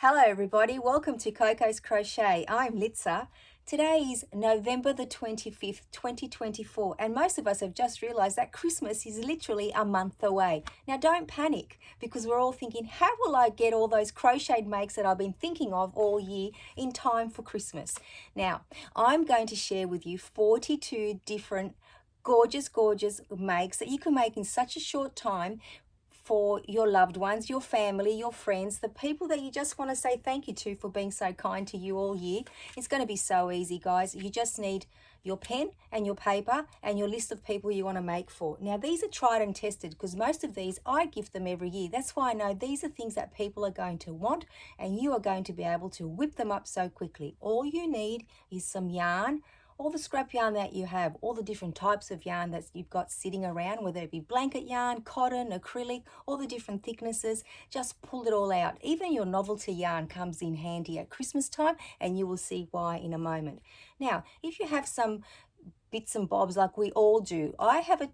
Hello everybody, welcome to Coco's Crochet. I'm Litza. Today is November the 25th, 2024, and most of us have just realized that Christmas is literally a month away. Now don't panic, because we're all thinking, how will I get all those crocheted makes that I've been thinking of all year in time for Christmas? Now, I'm going to share with you 42 different gorgeous makes that you can make in such a short time for your loved ones, your family, your friends, the people that you just want to say thank you to for being so kind to you all year. It's going to be so easy, guys. You just need your pen and your paper and your list of people you want to make for. Now, these are tried and tested because most of these I gift them every year. That's why I know these are things that people are going to want and you are going to be able to whip them up so quickly. All you need is some yarn, all the scrap yarn that you have, all the different types of yarn that you've got sitting around, whether it be blanket yarn, cotton, acrylic, all the different thicknesses, just pull it all out. Even your novelty yarn comes in handy at Christmas time, and you will see why in a moment. Now, if you have some bits and bobs like we all do, I have a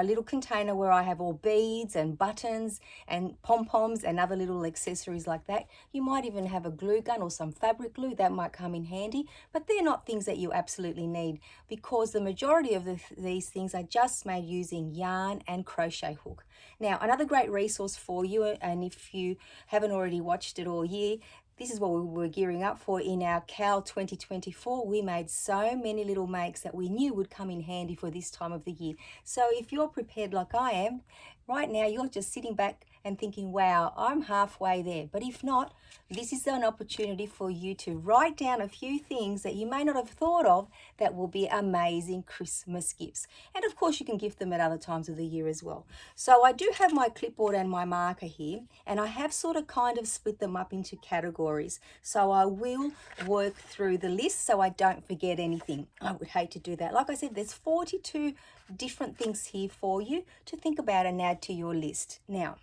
little container where I have all beads and buttons and pom-poms and other little accessories like that. You might even have a glue gun or some fabric glue that might come in handy, but they're not things that you absolutely need because the majority of these things are just made using yarn and crochet hook. Now, another great resource for you, and if you haven't already watched it all year, this is what we were gearing up for in our Cowl 2024. We made so many little makes that we knew would come in handy for this time of the year. So if you're prepared like I am, right now you're just sitting back and thinking, wow, I'm halfway there. But if not, this is an opportunity for you to write down a few things that you may not have thought of that will be amazing Christmas gifts. And of course, you can gift them at other times of the year as well. So I do have my clipboard and my marker here, and I have sort of kind of split them up into categories. So I will work through the list so I don't forget anything. I would hate to do that. Like I said, there's 42 different things here for you to think about and add to your list. Now,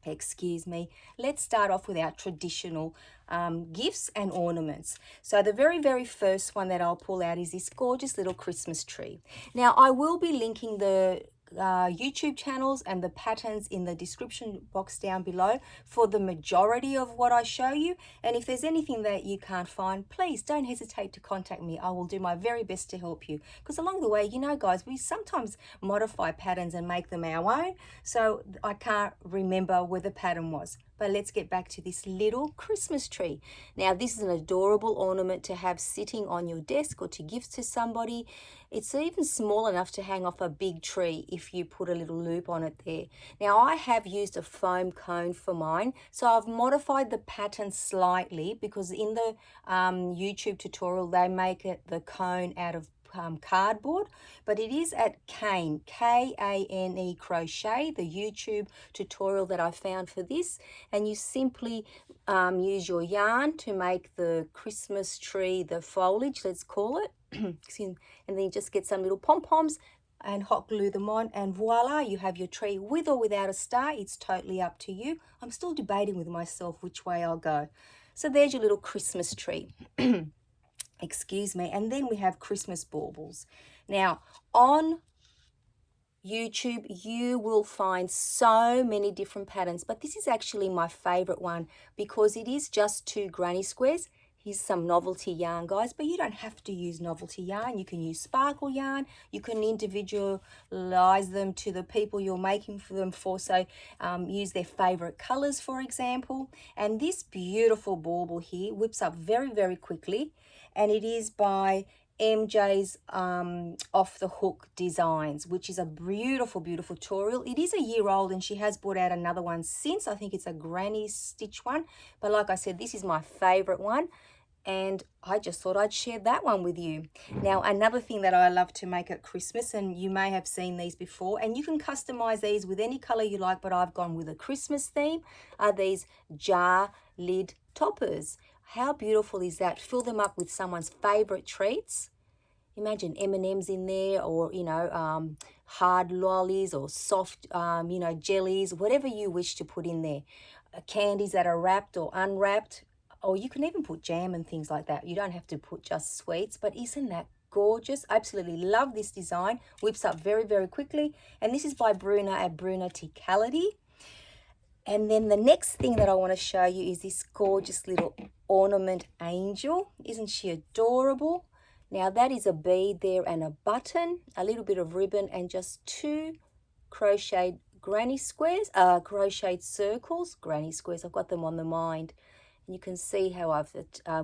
excuse me, let's start off with our traditional gifts and ornaments. So the very first one that I'll pull out is this gorgeous little Christmas tree. Now I will be linking the YouTube channels and the patterns in the description box down below for the majority of what I show you, and if there's anything that you can't find, please don't hesitate to contact me. I will do my very best to help you, because along the way, you know guys, we sometimes modify patterns and make them our own, so I can't remember where the pattern was. But let's get back to this little Christmas tree. Now this is an adorable ornament to have sitting on your desk or to give to somebody. It's even small enough to hang off a big tree if you put a little loop on it there. Now I have used a foam cone for mine, so I've modified the pattern slightly because in the YouTube tutorial they make it the cone out of cardboard, but it is at Kane, K-A-N-E crochet, the YouTube tutorial that I found for this, and you simply use your yarn to make the Christmas tree, the foliage, let's call it, and then you just get some little pom-poms and hot glue them on, and voila, you have your tree with or without a star. It's totally up to you. I'm still debating with myself which way I'll go. So there's your little Christmas tree. Excuse me. And then we have Christmas baubles. Now on YouTube you will find so many different patterns, but this is actually my favorite one because it is just 2 granny squares. Here's some novelty yarn, guys, but you don't have to use novelty yarn. You can use sparkle yarn. You can individualize them to the people you're making for them for. So use their favorite colors, for example. And this beautiful bauble here whips up very quickly, and it is by MJ's Off the Hook Designs, which is a beautiful tutorial. It is a year old and she has brought out another one since. I think it's a granny stitch one, but like I said, this is my favorite one, and I just thought I'd share that one with you. Now another thing that I love to make at Christmas, and you may have seen these before, and you can customize these with any color you like, but I've gone with a Christmas theme, are these jar lid toppers. How beautiful is that? Fill them up with someone's favorite treats. Imagine M&Ms in there, or you know, hard lollies or soft you know, jellies, whatever you wish to put in there. Candies that are wrapped or unwrapped, or you can even put jam and things like that. You don't have to put just sweets, but isn't that gorgeous? I absolutely love this design. Whips up very quickly, and this is by Bruna at Brunaticality. And then the next thing that I want to show you is this gorgeous little ornament angel. Isn't she adorable? Now that is a bead there and a button, a little bit of ribbon, and just 2 crocheted granny squares, crocheted circles, granny squares. I've got them on the mind. You can see how I've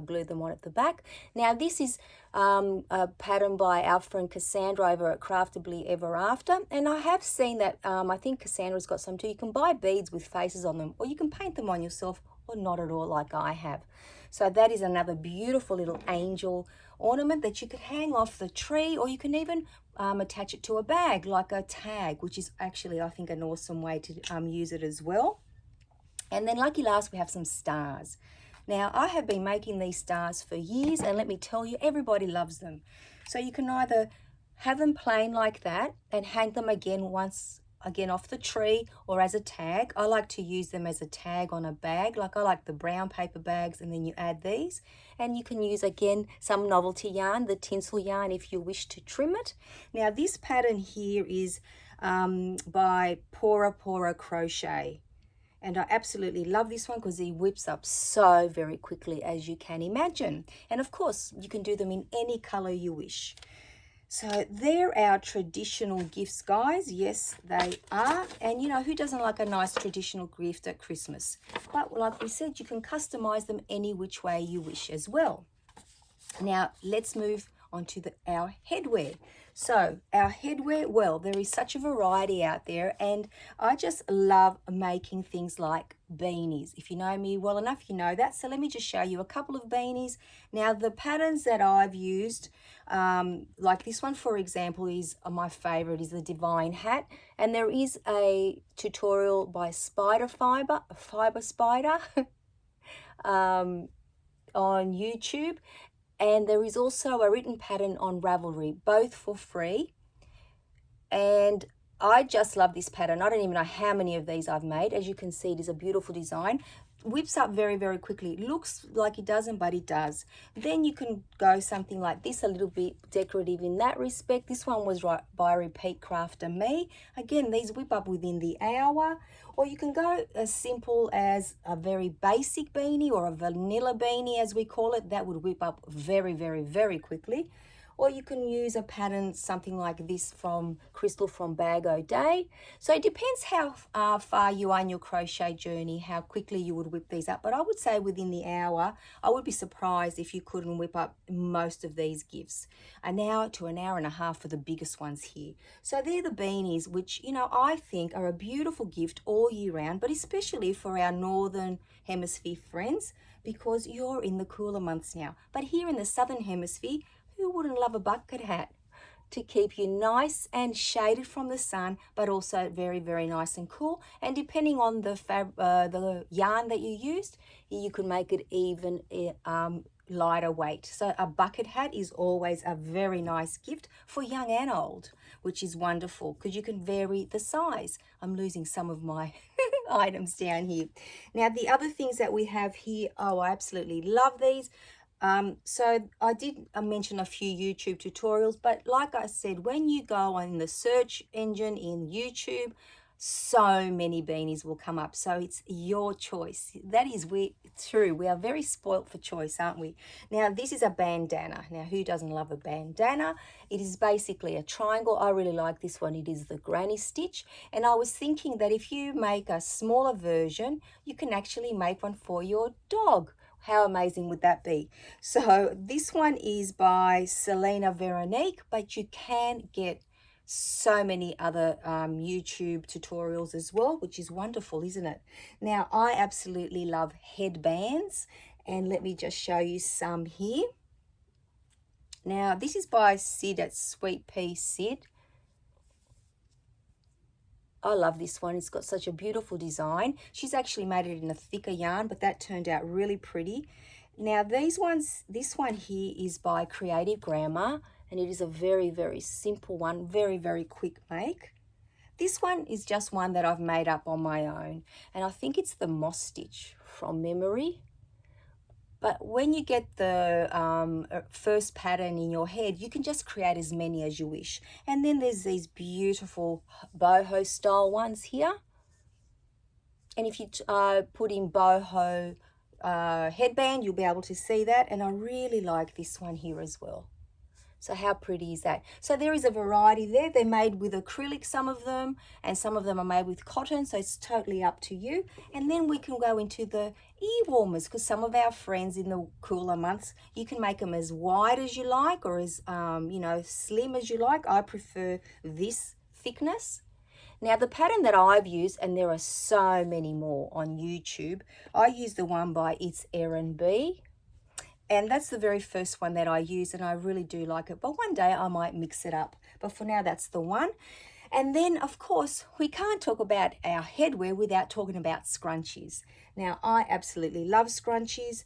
glued them on at the back. Now this is a pattern by our friend Cassandra over at Craftably Ever After, and I have seen that, I think Cassandra's got some too. You can buy beads with faces on them, or you can paint them on yourself, or not at all like I have. So that is another beautiful little angel ornament that you could hang off the tree, or you can even attach it to a bag like a tag, which is actually, I think, an awesome way to use it as well. And then lucky last, we have some stars. Now, I have been making these stars for years, and let me tell you, everybody loves them. So you can either have them plain like that and hang them again off the tree, or as a tag. I like to use them as a tag on a bag. Like I like the brown paper bags, and then you add these. And you can use, again, some novelty yarn, the tinsel yarn, if you wish to trim it. Now, this pattern here is by Pora Pora Crochet. And I absolutely love this one because he whips up so very quickly, as you can imagine. And of course, you can do them in any color you wish. So they're our traditional gifts, guys. Yes, they are. And you know, who doesn't like a nice traditional gift at Christmas? But like we said, you can customize them any which way you wish as well. Now, let's move on to our headwear. So our headwear, well, there is such a variety out there, and I just love making things like beanies. If you know me well enough, you know that. So let me just show you a couple of beanies. Now, the patterns that I've used, like this one, for example, is my favorite, is the Divine Hat. And there is a tutorial by Fiber Spider on YouTube. And there is also a written pattern on Ravelry, both for free. And I just love this pattern. I don't even know how many of these I've made. As you can see, it is a beautiful design. Whips up very, very quickly. It looks like it doesn't, but it does. Then you can go something like this, a little bit decorative in that respect. This one was by Repeat Crafter Me. Again, these whip up within the hour. Or you can go as simple as a very basic beanie, or a vanilla beanie as we call it. That would whip up very, very, very quickly. Or you can use a pattern, something like this from Crystal from Bag O' Day. So it depends how far you are in your crochet journey, how quickly you would whip these up. But I would say within the hour, I would be surprised if you couldn't whip up most of these gifts. An hour to an hour and a half for the biggest ones here. So they're the beanies, which, you know, I think are a beautiful gift all year round, but especially for our Northern Hemisphere friends, because you're in the cooler months now. But here in the Southern Hemisphere, who wouldn't love a bucket hat to keep you nice and shaded from the sun, but also very, very nice and cool? And depending on the yarn that you used, you can make it even lighter weight. So a bucket hat is always a very nice gift for young and old, which is wonderful because you can vary the size. I'm losing some of my items down here. Now, the other things that we have here, oh, I absolutely love these. So I did mention a few YouTube tutorials, but like I said, when you go on the search engine in YouTube, so many beanies will come up. So it's your choice. That is true. We are very spoilt for choice, aren't we? Now, this is a bandana. Now, who doesn't love a bandana? It is basically a triangle. I really like this one. It is the granny stitch. And I was thinking that if you make a smaller version, you can actually make one for your dog. How amazing would that be? So this one is by Selena Veronique, but you can get so many other YouTube tutorials as well, which is wonderful, isn't it? Now, I absolutely love headbands, and let me just show you some here. Now, this is by Sid at Sweet Pea Sid. I love this one. It's got such a beautiful design. She's actually made it in a thicker yarn, but that turned out really pretty. Now, this one here is by Creative Grandma, and it is a very, very simple one, very, very quick make. This one is just one that I've made up on my own, and I think it's the moss stitch from memory. But when you get the first pattern in your head, you can just create as many as you wish. And then there's these beautiful boho style ones here. And if you put in boho headband, you'll be able to see that. And I really like this one here as well. So how pretty is that? So there is a variety there. They're made with acrylic, some of them, and some of them are made with cotton, so it's totally up to you. And then we can go into the ear warmers, because some of our friends in the cooler months, you can make them as wide as you like, or as, you know, slim as you like. I prefer this thickness. Now the pattern that I've used, and there are so many more on YouTube, I use the one by It's Erin B. And that's the very first one that I use, and I really do like it. But one day I might mix it up. But for now, that's the one. And then, of course, we can't talk about our headwear without talking about scrunchies. Now, I absolutely love scrunchies,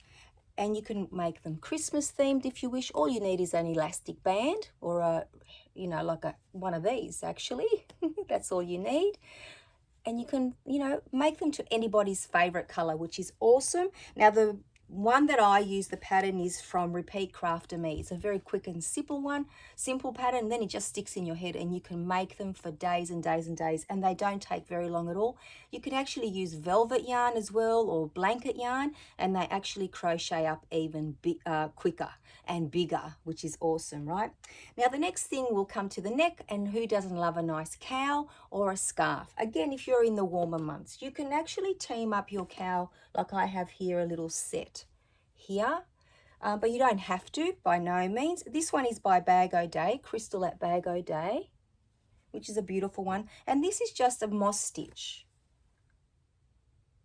and you can make them Christmas themed if you wish. All you need is an elastic band, or a, you know, like one of these actually. That's all you need. And you can, you know, make them to anybody's favorite color, which is awesome. Now, the one that I use, the pattern is from Repeat Crafter Me. It's a very quick and simple one, simple pattern. Then it just sticks in your head, and you can make them for days and days and days, and they don't take very long at all. You can actually use velvet yarn as well, or blanket yarn, and they actually crochet up even quicker and bigger, which is awesome, right? Now the next thing will come to the neck, and who doesn't love a nice cowl or a scarf? Again, if you're in the warmer months, you can actually team up your cowl like I have here, a little set here, but you don't have to, by no means. This one is by Bag O Day, Crystal at Bag O Day, which is a beautiful one. And this is just a moss stitch,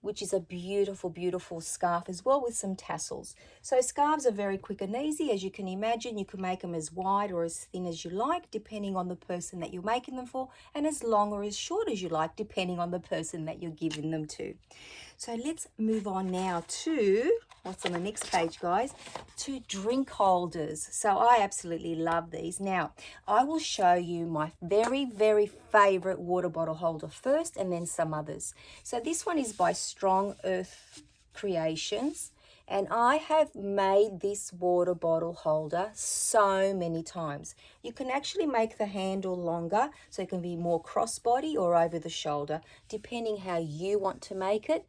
which is a beautiful, beautiful scarf as well, with some tassels. So scarves are very quick and easy, as you can imagine. You can make them as wide or as thin as you like, depending on the person that you're making them for, and as long or as short as you like, depending on the person that you're giving them to. So let's move on now to, what's on the next page, guys? To drink holders. So I absolutely love these. Now, I will show you my very, very favorite water bottle holder first, and then some others. So this one is by Strong Earth Creations, and I have made this water bottle holder so many times. You can actually make the handle longer, so it can be more crossbody or over the shoulder, depending how you want to make it.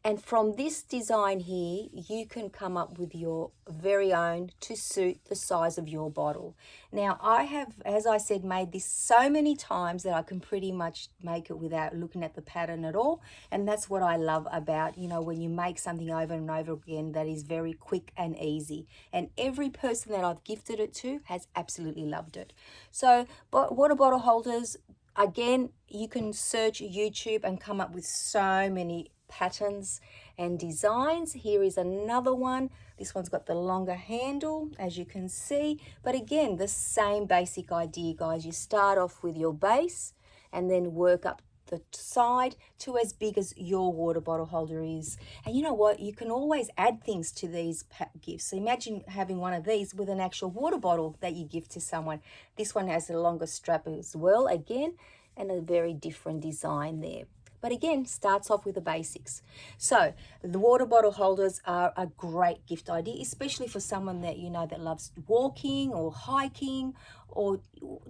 And from this design here, you can come up with your very own to suit the size of your bottle. Now, I have, as I said, made this so many times that I can pretty much make it without looking at the pattern at all. And that's what I love about, you know, when you make something over and over again that is very quick and easy. And every person that I've gifted it to has absolutely loved it. So, but water bottle holders, again, you can search YouTube and come up with so many patterns and designs. Here is another one. This one's got the longer handle, as you can see, but again, the same basic idea, guys. You start off with your base and then work up the side to as big as your water bottle holder is. And you know what, you can always add things to these gifts. So imagine having one of these with an actual water bottle that you give to someone. This one has a longer strap as well, again, and a very different design there. But again, starts off with the basics. So the water bottle holders are a great gift idea, especially for someone that you know that loves walking or hiking, or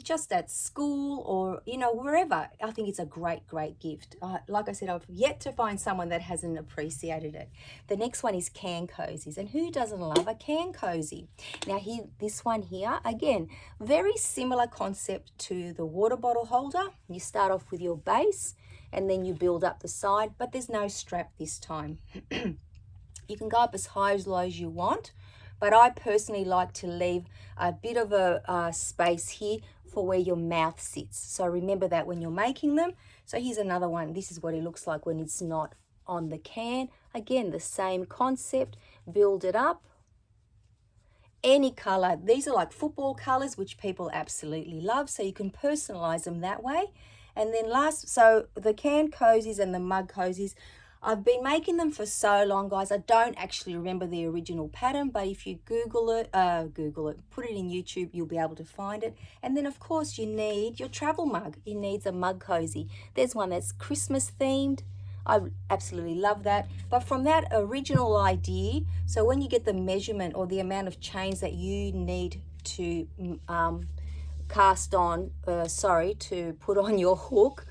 just at school, or you know, wherever. I think it's a great, great gift. Like I said, I've yet to find someone that hasn't appreciated it. The next one is can cozies, and who doesn't love a can cozy? Now here, this one here, again, very similar concept to the water bottle holder. You start off with your base, and then you build up the side, but there's no strap this time. You can go up as high as low as you want, but I personally like to leave a bit of a space here for where your mouth sits. So remember that when you're making them. So here's another one. This is what it looks like when it's not on the can. Again, the same concept, build it up. Any color. These are like football colors, which people absolutely love, so you can personalize them that way. And then last, so the can cozies and the mug cozies, I've been making them for so long, guys. I don't actually remember the original pattern, but if you Google it, put it in YouTube, you'll be able to find it. And then, of course, you need your travel mug. It needs a mug cozy. There's one that's Christmas themed. I absolutely love that. But from that original idea, so when you get the measurement or the amount of chains that you need to to put on your hook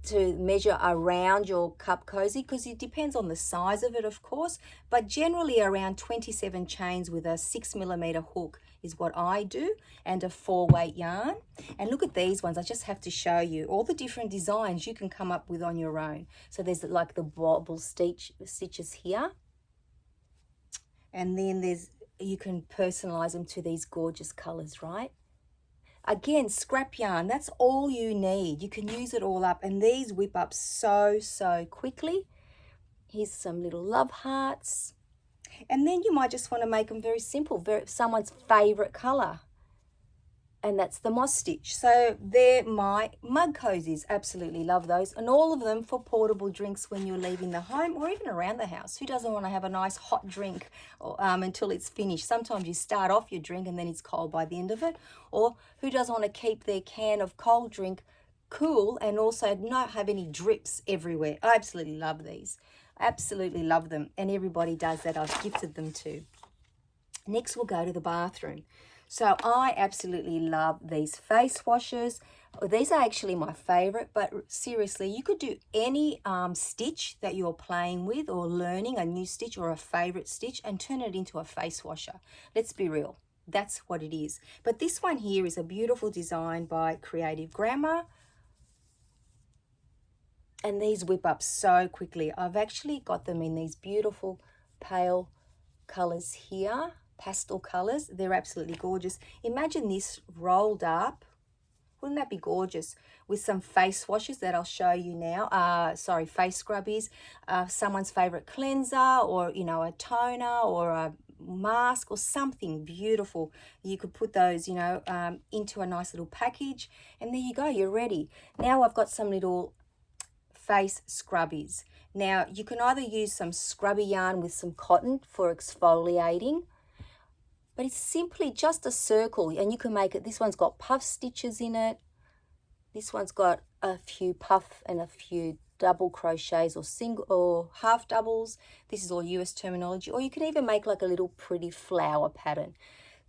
to measure around your cup cozy, because it depends on the size of it, of course, but generally around 27 chains with a 6mm hook is what I do, and a 4-weight yarn. And look at these ones. I just have to show you all the different designs you can come up with on your own. So there's like the Bauble stitches here, and then you can personalize them to these gorgeous colors, right? Again, scrap yarn, that's all you need. You can use it all up, and these whip up so quickly. Here's some little love hearts. And then you might just want to make them very simple, someone's favorite color. And that's the moss stitch. So they're my mug cozies. Absolutely love those. And all of them for portable drinks when you're leaving the home or even around the house. Who doesn't want to have a nice hot drink until it's finished? Sometimes you start off your drink and then it's cold by the end of it. Or who doesn't want to keep their can of cold drink cool and also not have any drips everywhere? I absolutely love these. Absolutely love them. And everybody does that. I've gifted them to. Next, we'll go to the bathroom. So I absolutely love these face washers. These are actually my favorite, but seriously, you could do any stitch that you're playing with or learning, a new stitch or a favorite stitch, and turn it into a face washer. Let's be real. That's what it is. But this one here is a beautiful design by Creative Grammar. And these whip up so quickly. I've actually got them in these beautiful pale colors here. Pastel colors. They're absolutely gorgeous. Imagine this rolled up. Wouldn't that be gorgeous? With some face washes that I'll show you now. Face scrubbies. Someone's favorite cleanser, or, you know, a toner or a mask or something beautiful. You could put those, you know, into a nice little package. And there you go. You're ready. Now I've got some little face scrubbies. Now you can either use some scrubby yarn with some cotton for exfoliating, but it's simply just a circle, and you can make it. This one's got puff stitches in it. This one's got a few puff and a few double crochets or single or half doubles. This is all US terminology. Or you can even make like a little pretty flower pattern.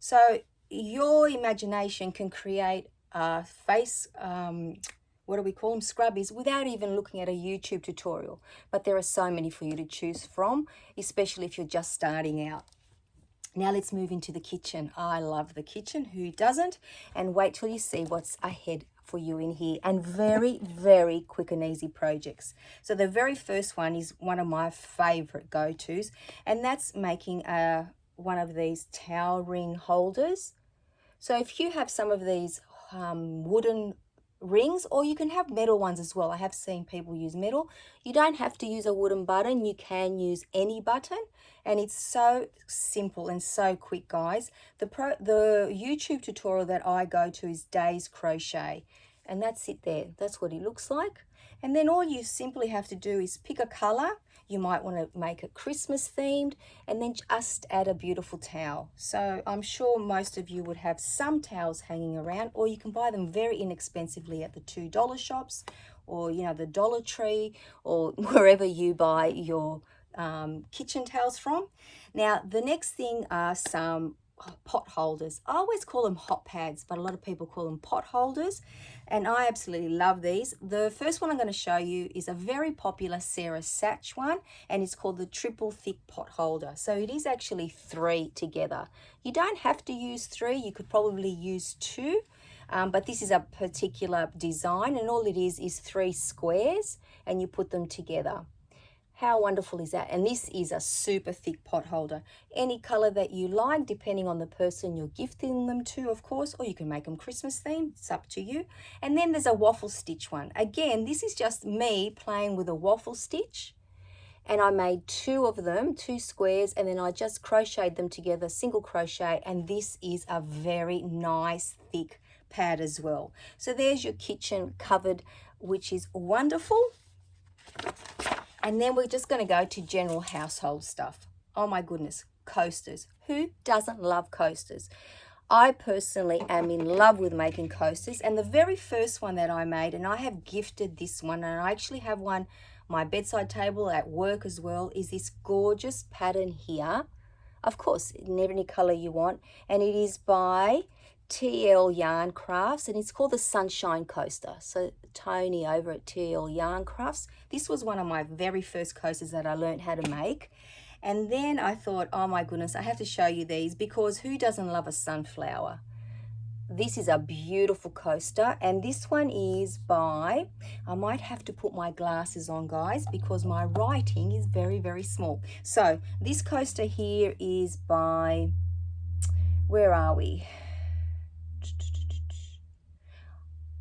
So your imagination can create a face, what do we call them, scrubbies, without even looking at a YouTube tutorial. But there are so many for you to choose from, especially if you're just starting out. Now let's move into the kitchen. I love the kitchen. Who doesn't? And wait till you see what's ahead for you in here. And very quick and easy projects. So the very first one is one of my favorite go-tos, and that's making one of these towel ring holders. So if you have some of these wooden rings, or you can have metal ones as well. I have seen people use metal. You don't have to use a wooden button. You can use any button, and it's so simple and so quick, guys. The YouTube tutorial that I go to is Days Crochet, and that's it there. That's what it looks like. And then all you simply have to do is pick a color. You might want to make it Christmas themed, and then just add a beautiful towel. So I'm sure most of you would have some towels hanging around, or you can buy them very inexpensively at the $2 shops, or, you know, the Dollar Tree, or wherever you buy your kitchen towels from. Now the next thing are some pot holders. I always call them hot pads, but a lot of people call them pot holders, and I absolutely love these. The first one I'm going to show you is a very popular Sarah Satch one, and it's called the triple thick pot holder. So it is actually 3 together. You don't have to use 3, you could probably use 2, but this is a particular design, and all it is 3 squares, and you put them together. How wonderful is that? And this is a super thick pot holder. Any color that you like, depending on the person you're gifting them to, of course, or you can make them Christmas themed. It's up to you. And then there's a waffle stitch one. Again, this is just me playing with a waffle stitch. And I made 2 of them, 2 squares, and then I just crocheted them together, single crochet, and this is a very nice thick pad as well. So there's your kitchen covered, which is wonderful. And then we're just going to go to general household stuff. Oh my goodness, coasters. Who doesn't love coasters? I personally am in love with making coasters, and the very first one that I made, and I have gifted this one, and I actually have one my bedside table at work as well, is this gorgeous pattern here. Of course, in any color you want, and it is by TL Yarn Crafts, and it's called the Sunshine Coaster. So Tony over at TL Yarn Crafts. This was one of my very first coasters that I learned how to make. And then I thought, oh my goodness, I have to show you these, because who doesn't love a sunflower? This is a beautiful coaster, and this one is by, I might have to put my glasses on, guys, because my writing is very, very small. So this coaster here is by, where are we?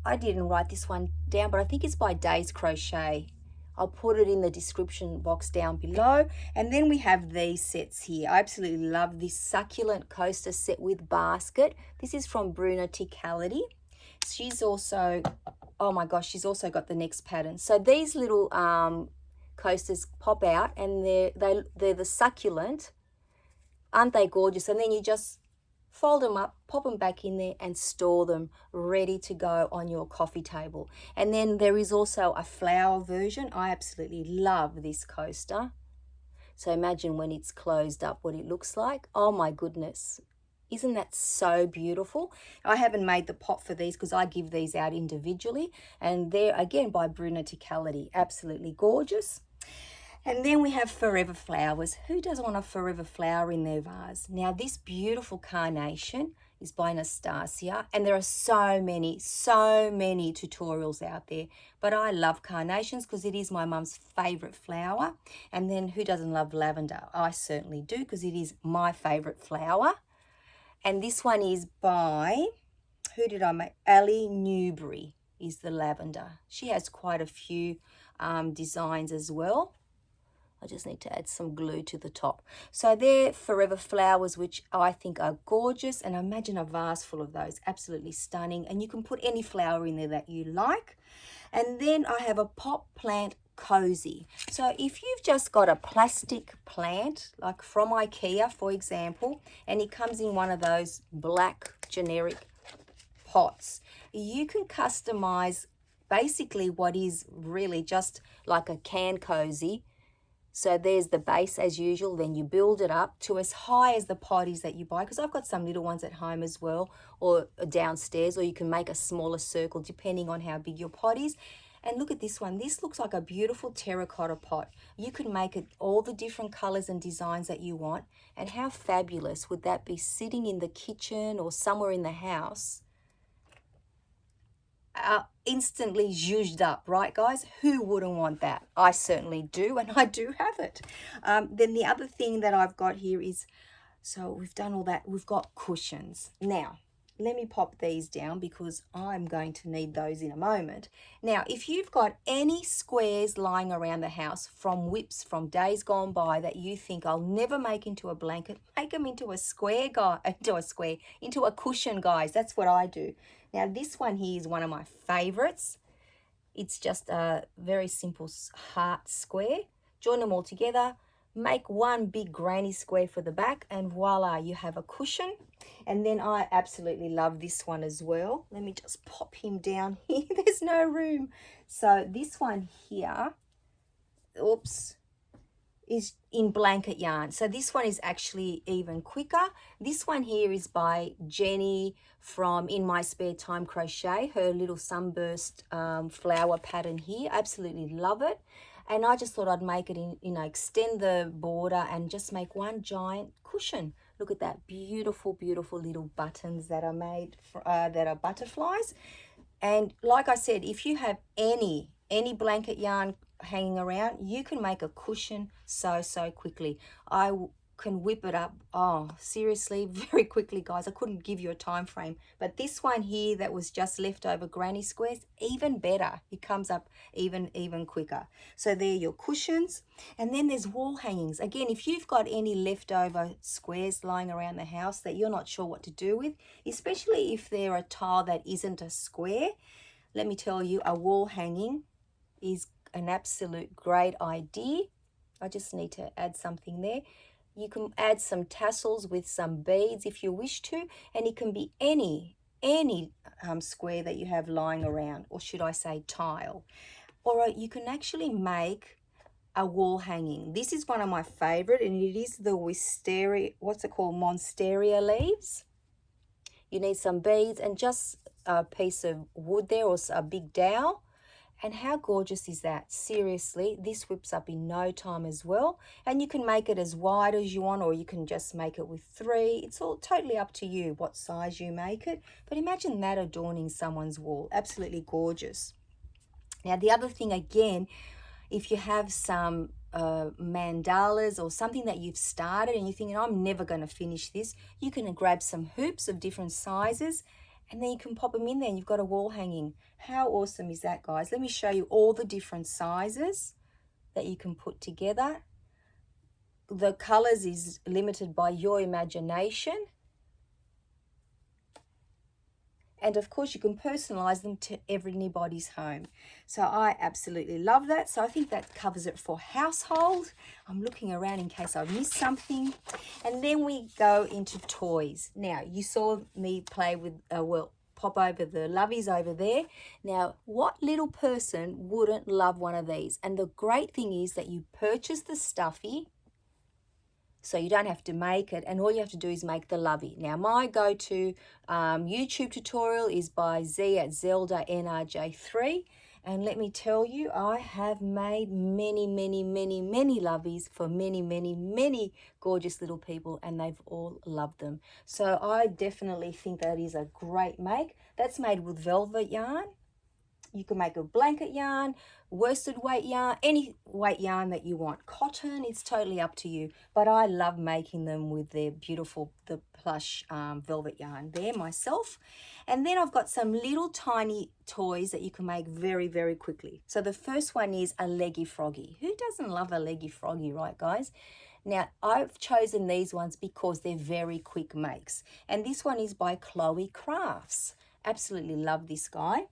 I didn't write this one down, but I think it's by Days Crochet. I'll put it in the description box down below. And then we have these sets here. I absolutely love this succulent coaster set with basket. This is from Bruna Ticality. She's also, oh my gosh, she's also got the next pattern. So these little coasters pop out, and they're the succulent. Aren't they gorgeous? And then you just fold them up, pop them back in there, and store them ready to go on your coffee table. And then there is also a flower version. I absolutely love this coaster. So imagine when it's closed up what it looks like. Oh my goodness. Isn't that so beautiful? I haven't made the pot for these because I give these out individually. And they're, again, by Bruna Ticality. Absolutely gorgeous. And then we have Forever Flowers. Who doesn't want a forever flower in their vase? Now, this beautiful carnation is by Nastasia, and there are so many tutorials out there. But I love carnations because it is my mum's favourite flower. And then who doesn't love lavender? I certainly do, because it is my favourite flower. And this one is by, who did I make? Ali Newbury is the lavender. She has quite a few designs as well. I just need to add some glue to the top. So they're Forever Flowers, which I think are gorgeous. And imagine a vase full of those. Absolutely stunning. And you can put any flower in there that you like. And then I have a pot plant cozy. So if you've just got a plastic plant, like from IKEA, for example, and it comes in one of those black generic pots, you can customize basically what is really just like a can cozy. So there's the base as usual, then you build it up to as high as the pot is that you buy, because I've got some little ones at home as well, or downstairs, or you can make a smaller circle depending on how big your pot is. And look at this one. This looks like a beautiful terracotta pot. You can make it all the different colors and designs that you want. And how fabulous would that be, sitting in the kitchen or somewhere in the house? Instantly zhuzhed up, right, guys? Who wouldn't want that? I certainly do, and I do have it. Then the other thing that I've got here is, so we've done all that. We've got cushions. Now, let me pop these down because I'm going to need those in a moment. Now, if you've got any squares lying around the house from whips from days gone by that you think I'll never make into a blanket, make them into a square, into a cushion, guys. That's what I do. Now, this one here is one of my favorites. It's just a very simple heart square. Join them all together. Make one big granny square for the back, and voila, you have a cushion. And then I absolutely love this one as well. Let me just pop him down here. There's no room. So this one here, oops, is in blanket yarn. So this one is actually even quicker. This one here is by Jenny from In My Spare Time Crochet, her little sunburst flower pattern here. Absolutely love it. And I just thought I'd make it in, extend the border and just make one giant cushion. Look at that beautiful, beautiful little buttons that are made that are butterflies. And like I said, if you have any blanket yarn hanging around, you can make a cushion so quickly. I can whip it up, oh, seriously, very quickly, guys. I couldn't give you a time frame. But this one here that was just leftover granny squares, even better. It comes up even quicker. So they're your cushions. And then there's wall hangings. Again, if you've got any leftover squares lying around the house that you're not sure what to do with, especially if they're a tile that isn't a square, let me tell you, a wall hanging is an absolute great idea. I just need to add something there. You can add some tassels with some beads if you wish to, and it can be any square that you have lying around, or should I say tile. Or you can actually make a wall hanging. This is one of my favorite, and it is the Monstera Leaves. You need some beads and just a piece of wood there, or a big dowel. And how gorgeous is that? Seriously, this whips up in no time as well. And you can make it as wide as you want, or you can just make it with 3. It's all totally up to you what size you make it. But imagine that adorning someone's wall. Absolutely gorgeous. Now, the other thing, again, if you have some mandalas or something that you've started and you're thinking, I'm never going to finish this, you can grab some hoops of different sizes, and then you can pop them in there and you've got a wall hanging. How awesome is that, guys? Let me show you all the different sizes that you can put together. The colors is limited by your imagination. And of course, you can personalize them to anybody's home. So I absolutely love that. So I think that covers it for household. I'm looking around in case I missed something. And then we go into toys. Now, you saw me play with, pop over the Lovies over there. Now, what little person wouldn't love one of these? And the great thing is that you purchase the stuffy, so you don't have to make it, and all you have to do is make the Lovey. Now, my go-to YouTube tutorial is by Z at Zelda NRJ3, and let me tell you, I have made many Lovies for many gorgeous little people, and they've all loved them. So I definitely think that is a great make. That's made with velvet yarn. You can make a blanket yarn, worsted weight yarn, any weight yarn that you want. Cotton, it's totally up to you. But I love making them with their beautiful, the plush velvet yarn there myself. And then I've got some little tiny toys that you can make very quickly. So the first one is a leggy froggy. Who doesn't love a leggy froggy, right, guys? Now, I've chosen these ones because they're very quick makes. And this one is by Chloe Crafts. Absolutely love this guy.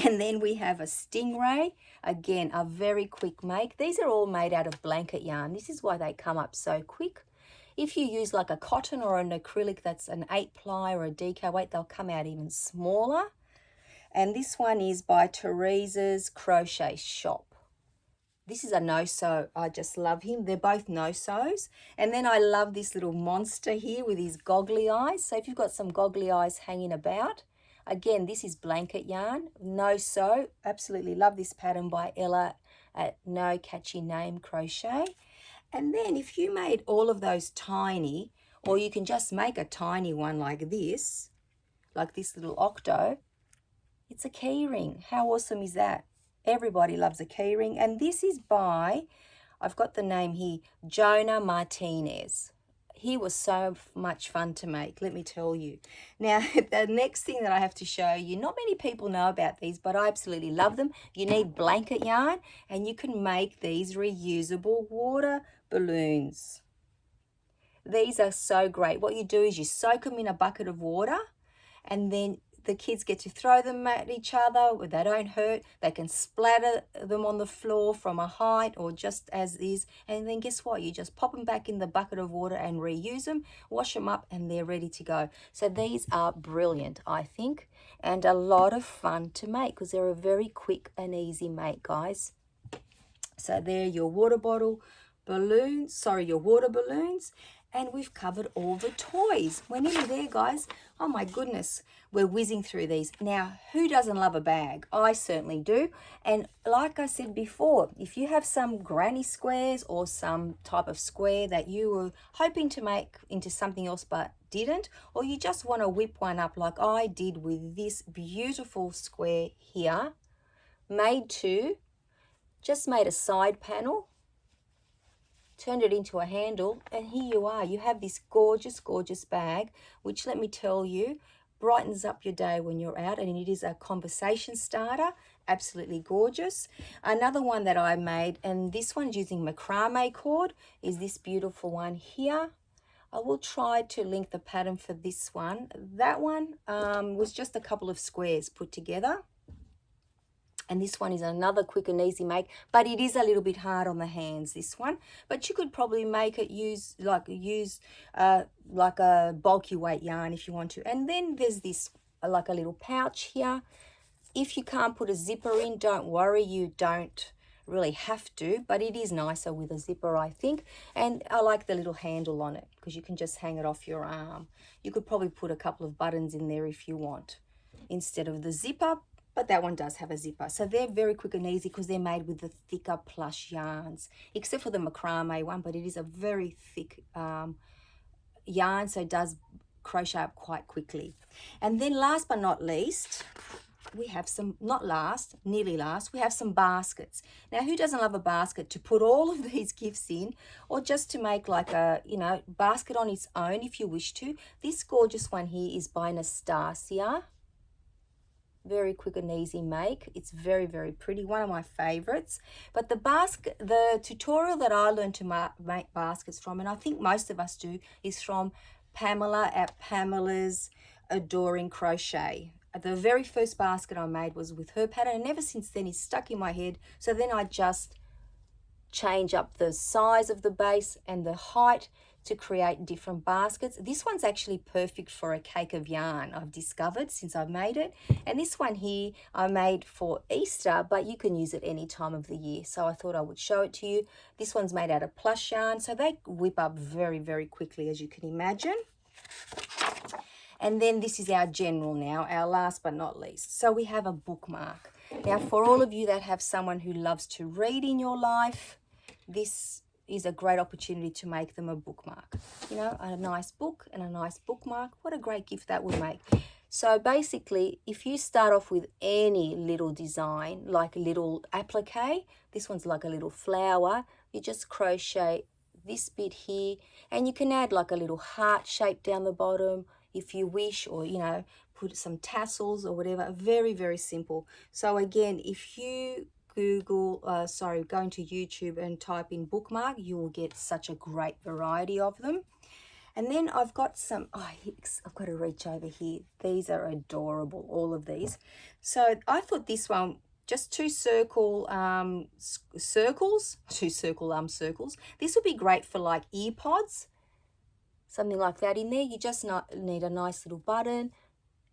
And then we have a Stingray, again, a very quick make. These are all made out of blanket yarn. This is why they come up so quick. If you use like a cotton or an acrylic that's an 8-ply or a DK weight, they'll come out even smaller. And this one is by Teresa's Crochet Shop. This is a no-sew. I just love him. They're both no-sews. And then I love this little monster here with his goggly eyes. So if you've got some goggly eyes hanging about, again, this is blanket yarn, no sew. Absolutely love this pattern by Ella at No Catchy Name Crochet. And then if you made all of those tiny, or you can just make a tiny one like this little Octo, it's a keyring. How awesome is that? Everybody loves a keyring. And this is by, I've got the name here, Jonah Martinez. He was so much fun to make, let me tell you. Now, the next thing that I have to show you, not many people know about these, but I absolutely love them. You need blanket yarn, and you can make these reusable water balloons. These are so great. What you do is you soak them in a bucket of water, and then the kids get to throw them at each other where they don't hurt. They can splatter them on the floor from a height or just as is. And then guess what? You just pop them back in the bucket of water and reuse them, wash them up, and they're ready to go. So these are brilliant, I think, and a lot of fun to make because they're a very quick and easy make, guys. So they're your water bottle balloons, sorry, your water balloons. And we've covered all the toys. We're nearly there, guys. Oh my goodness, we're whizzing through these. Now, who doesn't love a bag? I certainly do. And like I said before, if you have some granny squares or some type of square that you were hoping to make into something else but didn't, or you just want to whip one up like I did with this beautiful square here, just made a side panel, turned it into a handle, and here you are. You have this gorgeous bag, which, let me tell you, brightens up your day when you're out, and it is a conversation starter. Absolutely gorgeous. Another one that I made, and this one is using macrame cord, is this beautiful one here. I will try to link the pattern for this one. That one was just a couple of squares put together. And this one is another quick and easy make, but it is a little bit hard on the hands, this one. But you could probably make it use a bulky weight yarn if you want to. And then there's this like a little pouch here. If you can't put a zipper in, don't worry, you don't really have to, but it is nicer with a zipper, I think. And I like the little handle on it because you can just hang it off your arm. You could probably put a couple of buttons in there if you want instead of the zipper, but that one does have a zipper. So they're very quick and easy because they're made with the thicker plush yarns, except for the macrame one, but it is a very thick yarn, so it does crochet up quite quickly. And then last but not least, we have some, not last, nearly last, we have some baskets. Now, who doesn't love a basket to put all of these gifts in, or just to make like a, you know, basket on its own if you wish to? This gorgeous one here is by Nastasia. Very quick and easy make. It's very, very pretty, one of my favorites. But the basket, the tutorial that I learned to make baskets from, and I think most of us do, is from Pamela at Pamela's Adoring Crochet. The very first basket I made was with her pattern, and ever since then it's stuck in my head. So then I just change up the size of the base and the height to create different baskets. This one's actually perfect for a cake of yarn, I've discovered since I've made it. And this one here I made for Easter, but you can use it any time of the year. So I thought I would show it to you. This one's made out of plush yarn, so they whip up very, very quickly, as you can imagine. And then this is our general now, our last but not least. So we have a bookmark. Now, for all of you that have someone who loves to read in your life, this is a great opportunity to make them a bookmark. You know, a nice book and a nice bookmark. What a great gift that would make. So basically, if you start off with any little design, like a little applique, this one's like a little flower, you just crochet this bit here, and you can add like a little heart shape down the bottom if you wish, or, you know, put some tassels or whatever. Very, very simple. So again, if you go into YouTube and type in bookmark, you will get such a great variety of them. And then I've got some, I've got to reach over here. These are adorable, all of these. So I thought this one, just two circles. This would be great for like ear pods, something like that in there. You just need a nice little button,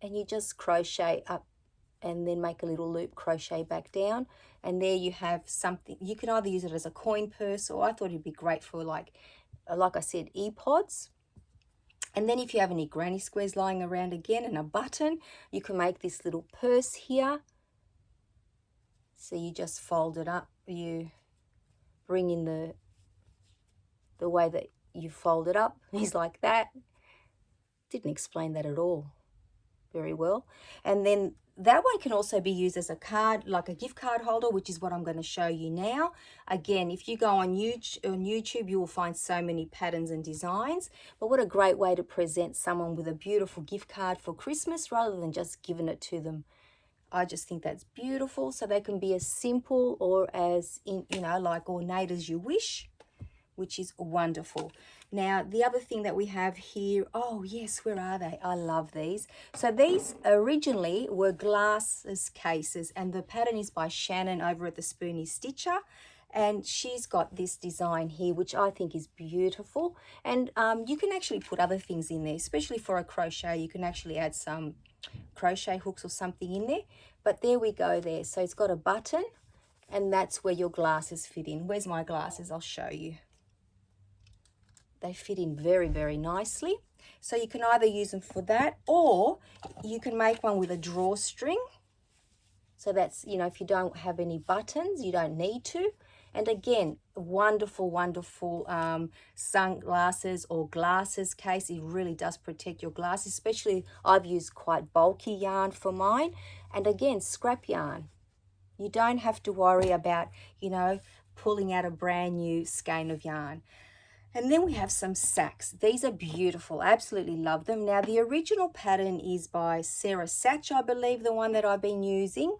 and you just crochet up and then make a little loop, crochet back down, and there you have something. You can either use it as a coin purse, or I thought it'd be great for like I said, ear pods. And then if you have any granny squares lying around again and a button, you can make this little purse here. So you just fold it up, you bring in the way that you fold it up is like that. Didn't explain that at all very well. And then that one can also be used as a card, like a gift card holder, which is what I'm going to show you now. Again, if you go on YouTube, you will find so many patterns and designs. But what a great way to present someone with a beautiful gift card for Christmas rather than just giving it to them. I just think that's beautiful. So they can be as simple or as, like ornate as you wish, which is wonderful. Now, the other thing that we have here, oh yes, where are they? I love these. So these originally were glasses cases, and the pattern is by Shannon over at the Spoony Stitcher. And she's got this design here, which I think is beautiful. And you can actually put other things in there, especially for a crochet. You can actually add some crochet hooks or something in there. But there we go there. So it's got a button, and that's where your glasses fit in. Where's my glasses? I'll show you. They fit in very, very nicely. So you can either use them for that, or you can make one with a drawstring. So that's, if you don't have any buttons, you don't need to. And again, wonderful, wonderful sunglasses or glasses case. It really does protect your glasses, especially I've used quite bulky yarn for mine. And again, scrap yarn. You don't have to worry about, pulling out a brand new skein of yarn. And then we have some sacks. These are beautiful. I absolutely love them. Now, the original pattern is by Sarah Satch, I believe, the one that I've been using.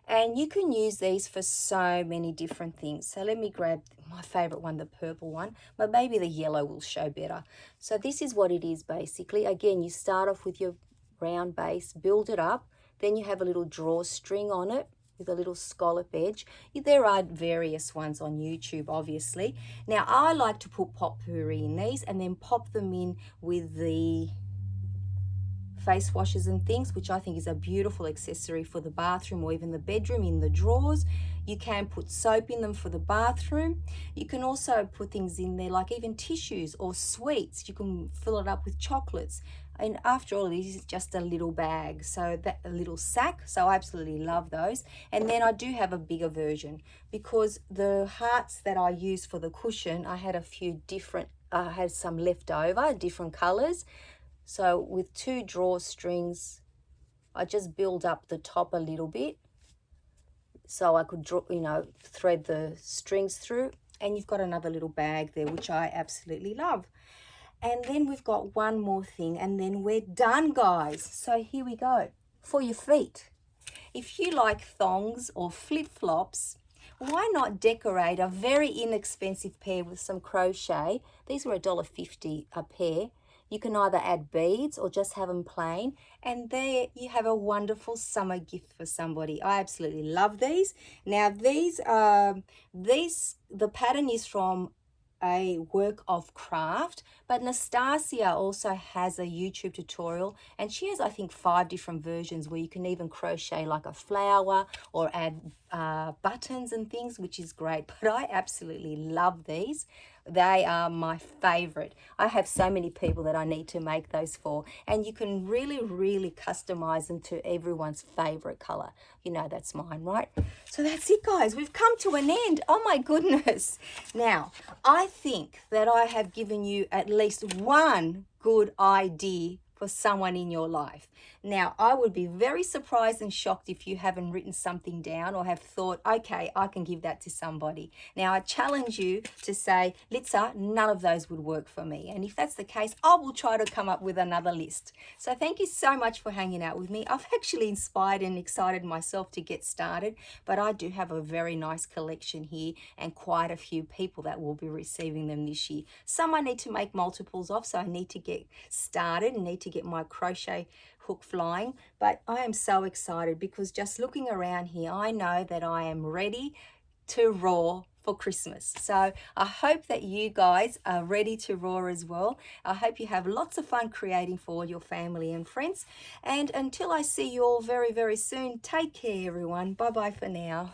And you can use these for so many different things. So let me grab my favorite one, the purple one, but maybe the yellow will show better. So this is what it is basically. Again, you start off with your round base, build it up, then you have a little drawstring on it with a little scallop edge. There are various ones on YouTube, obviously. Now, I like to put potpourri in these and then pop them in with the face washes and things, which I think is a beautiful accessory for the bathroom or even the bedroom in the drawers. You can put soap in them for the bathroom. You can also put things in there like even tissues or sweets. You can fill it up with chocolates. And after all, this is just a little bag, so that a little sack. So I absolutely love those. And then I do have a bigger version because the hearts that I use for the cushion, I had a few different, I had some left over, different colors. So with 2 drawstrings, I just build up the top a little bit so I could draw, thread the strings through. And you've got another little bag there, which I absolutely love. And then we've got one more thing, and then we're done, guys. So here we go. For your feet, if you like thongs or flip-flops, why not decorate a very inexpensive pair with some crochet? These were $1.50 a pair. You can either add beads or just have them plain, and there you have a wonderful summer gift for somebody. I absolutely love these. Now the pattern is from a work of craft, but Nastasia also has a YouTube tutorial, and she has, I think, 5 different versions where you can even crochet like a flower or add buttons and things, which is great. But I absolutely love these. They are my favorite. I have so many people that I need to make those for, and you can really customize them to everyone's favorite color. You know that's mine, right? So that's it, guys. We've come to an end. Oh my goodness. Now, I think that I have given you at least one good idea for someone in your life. Now, I would be very surprised and shocked if you haven't written something down or have thought, okay, I can give that to somebody. Now, I challenge you to say, Litza, none of those would work for me. And if that's the case, I will try to come up with another list. So thank you so much for hanging out with me. I've actually inspired and excited myself to get started, but I do have a very nice collection here and quite a few people that will be receiving them this year. Some I need to make multiples of, so I need to get started and need to get my crochet hook flying. But I am so excited because just looking around here, I know that I am ready to roar for Christmas. So I hope that you guys are ready to roar as well. I hope you have lots of fun creating for all your family and friends. And until I see you all very soon, take care, everyone. Bye bye for now.